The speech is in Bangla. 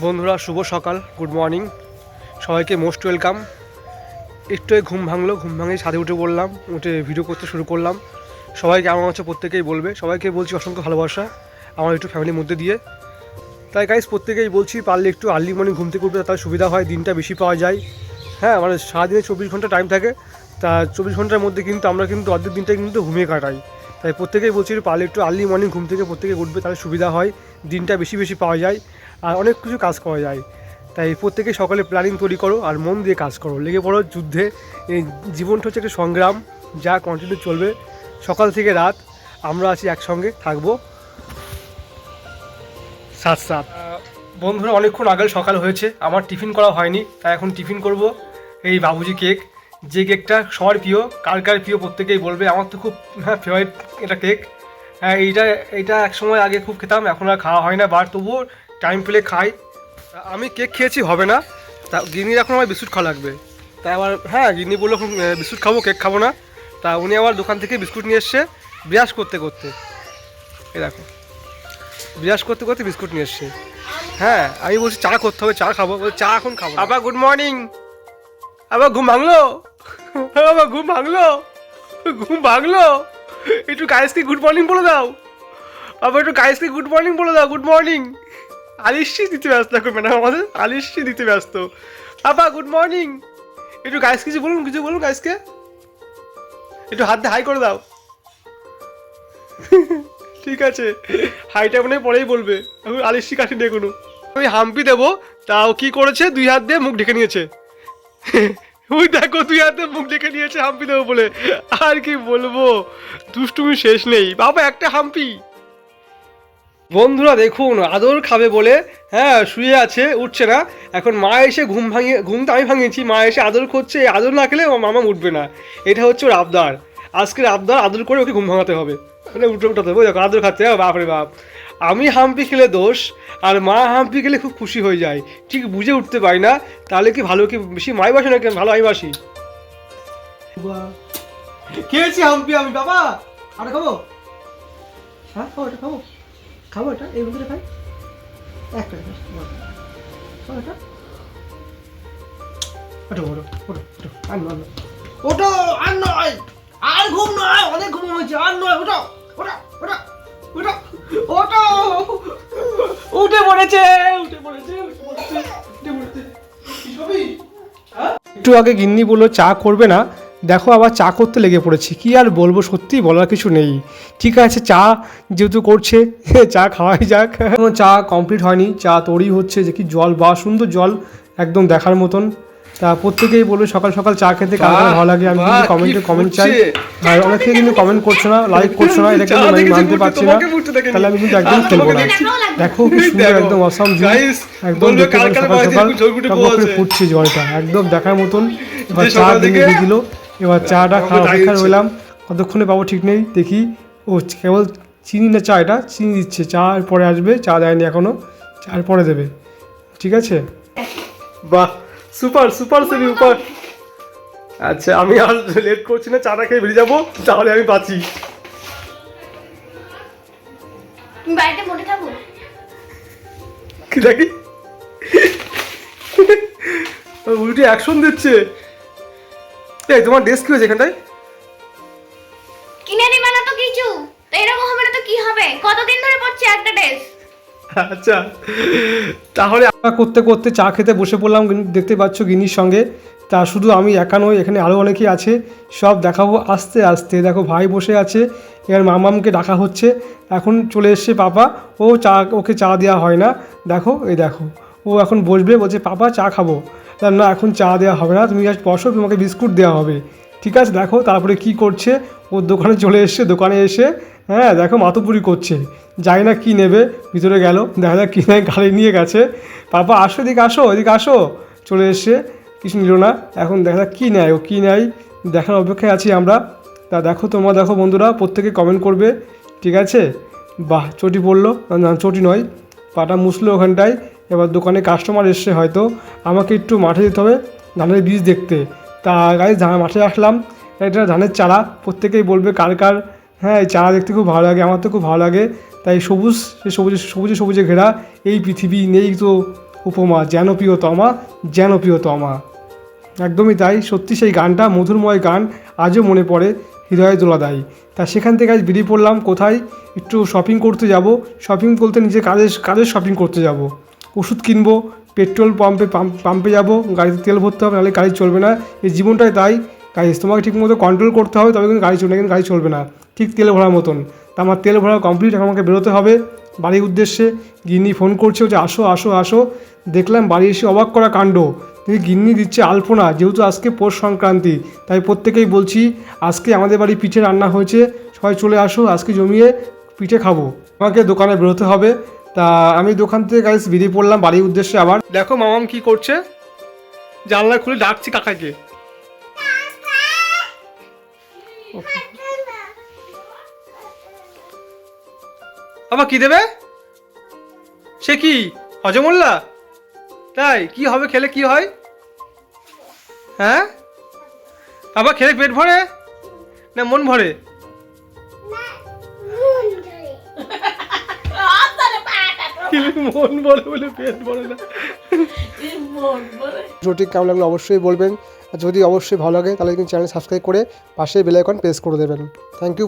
বন্ধুরা শুভ সকাল, গুড মর্নিং সবাইকে, মোস্ট ওয়েলকাম। একটু ঘুম ভাঙে ছাদে উঠে পড়লাম, উঠে ভিডিও করতে শুরু করলাম। সবাই কেমন আছে প্রত্যেকেই বলবে, সবাইকে বলছি অসংখ্য ভালোবাসা আমার একটু ফ্যামিলির মধ্যে দিয়ে। তাই গাইস প্রত্যেকেই বলছি পারলে একটু আর্লি মর্নিং ঘুম থেকে উঠবে, তার সুবিধা হয়, দিনটা বেশি পাওয়া যায়। হ্যাঁ, মানে সারাদিনে 24 ঘন্টা টাইম থাকে, তা 24 ঘন্টার মধ্যে কিন্তু আমরা কিন্তু অর্ধেক দিনটা কিন্তু ঘুমিয়ে কাটাই। তাই প্রত্যেকেই বলছি পারলে একটু আর্লি মর্নিং ঘুম থেকে প্রত্যেকে উঠবে, তাহলে সুবিধা হয়, দিনটা বেশি পাওয়া যায় আর অনেক কিছু কাজ করা যায়। তাই প্রত্যেকে সকালে প্ল্যানিং তৈরি করো আর মন দিয়ে কাজ করো, লেগে পড়ো যুদ্ধে। এই জীবনটা হচ্ছে একটা সংগ্রাম, যা কন্টিনিউ চলবে সকাল থেকে রাত। আমরা আছি একসঙ্গে, থাকবো সাথ। বন্ধুরা অনেকক্ষণ আগে সকাল হয়েছে, আমার টিফিন করা হয়নি, তাই এখন টিফিন করব এই বাবুজি কেক। যে কেকটা সবার প্রিয়, কার প্রিয় প্রত্যেকেই বলবে। আমার তো খুব ফেভারিট এটা কেক। হ্যাঁ, এইটা এক সময় আগে খুব খেতাম, এখন আর খাওয়া হয় না, বাট তবুও টাইম পেলে খাই। আমি কেক খেয়েছি হবে না, তা গিন্নির এখন আমার বিস্কুট খাওয়া লাগবে। তাই আবার গিন্নি বললো এখন বিস্কুট খাবো, কেক খাবো না। তা উনি আবার দোকান থেকে বিস্কুট নিয়ে এসছে ব্রাশ করতে এ দেখো, ব্রাশ করতে বিস্কুট নিয়ে এসছে। হ্যাঁ, আমি বলছি চা করতে হবে, চা খাবো, বলছি চা এখন খাবো। আবার গুড মর্নিং, আবার ঘুম ভাঙলো, আবার ঘুম ভাঙলো। একটু গাইসকে গুড মর্নিং বলে দাও, আবার একটু গাইসকে গুড মর্নিং বলে দাও। Good morning. আলিশি দিতে ব্যস্ত এখন ম্যাডাম, আমাদের আলিশি দিতে ব্যস্ত। আবার গুড মর্নিং। একটু গাইস কিছু বলুন গাইসকে, একটু হাত দিয়ে হাই করে দাও। ঠিক আছে, হাইটা মনে পরেই বলবে, এখন আলিশি কাঠি দিয়ে কোনো। আমি হাম্পি দেবো, তাও কি করেছে, 2 হাত দিয়ে মুখ ঢেকে নিয়েছে। ওই দেখো 2 হাতে মুখ ঢেকে নিয়েছে হাম্পি দেবো বলে। আর কি বলবো, দুষ্টুমি শেষ নেই। বাবা একটা হাম্পি। বন্ধুরা দেখুন, আদর খাবে বলে শুয়ে আছে, উঠছে না। এখন মা এসে ঘুমটা আমি ভাঙিয়েছি, মা এসে আদর করছে। আদর না খেলে মামা উঠবে না, এটা হচ্ছে ওর আবদার। আজকের আবদার, আদর করে ওকে ঘুম ভাঙাতে হবে, মানে উঠাতে হবে। দেখো আদর খাচ্ছে, বাপরে বাপ। আমি হাম্পি খেলে দোষ, আর মা হাম্পি খেলে খুব খুশি হয়ে যায়, ঠিক বুঝে উঠতে পারি না। তাহলে কি ভালো, কি বেশি মাই বাসে না, ভালো আমি বাসি। খেয়েছি হাম্পি আমি, বাবা আর খাবো। হ্যাঁ খাবো, এটা খাবো এটা এই বন্ধুটা খাই একটা এটা ওটো আর নয়, আর ঘুম নয়, অনেক ঘুম হয়েছে, আর নয়, ওটা ওটা ওটা ওটা ওটো উঠে পড়েছে। একটু আগে গিন্নি বললো চা করবে না, দেখো আবার চা করতে লেগে পড়েছি। কি আর বলবো, সত্যি বলার কিছু নেই। ঠিক আছে, চা যেহেতু করছে, চা খাওয়াই যাক। চা কমপ্লিট হয়নি, চা তৈরি হচ্ছে। যে কি জল, বা সুন্দর জল, একদম দেখার মতন। তা প্রত্যেকেই বলবে সকাল সকাল চা খেতে কার ভালো লাগে। আমি কিন্তু কমেন্ট চাই, আর অনেকে কিন্তু কমেন্ট করছো না, লাইক করছো না, এটা কিন্তু আমি মানতে পারছি না। তাহলে আমি কিন্তু একদম খেলবো না। দেখো কি সুন্দর, একদম অসাম জল, একদম সকাল সকাল ফুটছে জলটা, একদম দেখার মতন। এবার চা দিয়ে দিল, এবার চাটা খাওয়া অপেক্ষা রইলাম, কতক্ষণে পাবো ঠিক নেই। দেখি, ও কেবল চিনি না, চা এটা চিনি দিচ্ছে, চা পরে আসবে, চা দেয়নি এখনো, চার পরে দেবে। ঠিক আছে, বাহ, সুপার সেমি উপর। আচ্ছা, আমি আর লেট করছি না, চাটা খেয়ে বেরিয়ে যাবো, তাহলে আমি বাঁচি। কি দেখি উল্টে অ্যাকশন দিচ্ছে। এই তোমার ড্রেস কি হয়েছে এখানটায়? কিনে নিবা না তো কিছু, তো এরকম হবে না তো কি হবে? কতদিন ধরে পড়ছে একটা ড্রেস? আচ্ছা, তাহলে আমরা করতে চা খেতে বসে পড়লাম, দেখতে পাচ্ছ গিন্নির সঙ্গে। তা শুধু আমি একা নই, এখানে আরও অনেকেই আছে, সব দেখাবো আস্তে আস্তে। দেখো ভাই বসে আছে, এবার মামামকে ডাকা হচ্ছে, এখন চলে এসছে পাপা। ওকে চা দেওয়া হয় না, দেখো এই দেখো, ও এখন বসবে, বলছে পাপা চা খাবো। না, এখন চা দেওয়া হবে না, তুমি জাস্ট বসো, তোমাকে বিস্কুট দেওয়া হবে। ঠিক আছে, দেখো তারপরে কি করছে, ওর দোকানে চলে এসছে, দোকানে এসে দেখো মাতুপুরি করছে, যাই না কি নেবে, ভিতরে গেল, দেখা যাক কি নেয়, গাড়ি নিয়ে গেছে। পাপা আসো, এদিকে আসো, চলে এসছে, কিছু নিল না। এখন দেখা যাক কী নেয়, ও কী নেয় দেখার অপেক্ষায় আছি আমরা। তা দেখো, তোমরা দেখো বন্ধুরা, প্রত্যেকে কমেন্ট করবে। ঠিক আছে, বাহ, চটি পড়লো, না চটি নয়, পাটা মুছলো ওখানটায়। এবার দোকানে কাস্টমার এসছে হয়তো, আমাকে একটু মাঠে যেতে হবে ধানের বীজ দেখতে। তা গাইস মাঠে আসলাম, এটা ধানের চারা। প্রত্যেকেই বলবে কার এই চারা দেখতে খুব ভালো লাগে, আমার তো খুব ভালো লাগে। তাই সবুজে ঘেরা এই পৃথিবী, নেই তো উপমা, যেন প্রিয়তমা, যেন প্রিয়তমা। একদমই তাই, সত্যি সেই গানটা মধুরময় গান, আজও মনে পড়ে, হৃদয়ে দোলা দেয়। তা সেখান থেকে আজ বেরিয়ে পড়লাম কোথায়, একটু শপিং করতে যাব। শপিং বলতে নিজে কাজের শপিং করতে যাব। ওষুধ কিনবো, পেট্রোল পাম্পে যাব, গাড়িতে তেল ভরতে হবে, নাহলে গাড়ি চলবে না। এই জীবনটাই তাই গাইস, তোমাকে ঠিকমতো কন্ট্রোল করতে হবে, তবে কিন্তু গাড়ি চলবে না, কিন্তু গাড়ি চলবে না ঠিক তেল ভরার মতন। তা আমার তেল ভরা কমপ্লিট, এখন আমাকে বেরোতে হবে বাড়ির উদ্দেশ্যে। গিন্নি ফোন করছে যে আসো আসো আসো। দেখলাম বাড়ি এসে অবাক করা কাণ্ড, গিন্নি দিচ্ছে আলপনা, যেহেতু আজকে পৌষ সংক্রান্তি, তাই প্রত্যেকেই বলছি আজকে আমাদের বাড়ি পিঠে রান্না হয়েছে, সবাই চলে আসো, আজকে জমিয়ে পিঠে খাবো। আমাকে দোকানে বেরোতে হবে। তা আমি দোকান থেকে গাইস বেরিয়ে পড়লাম বাড়ির উদ্দেশ্যে। আবার দেখো মামাম কি করছে, জানলা খুলে ডাকছি কাকাকে। আবার কি দেবে, সে কি হজমোল্লা? তাই কি হবে খেলে, কি হয়? হ্যাঁ, আবার খেলে পেট ভরে না মন ভরে? মন ভরে বলে পেট ভরে না। ভিডিওটি কেমন লাগলো অবশ্যই বলবেন, আর যদি অবশ্যই ভালো লাগে তাহলে কিন্তু চ্যানেল সাবস্ক্রাইব করে পাশে বেল আইকন প্রেস করে দেবেন। Thank you.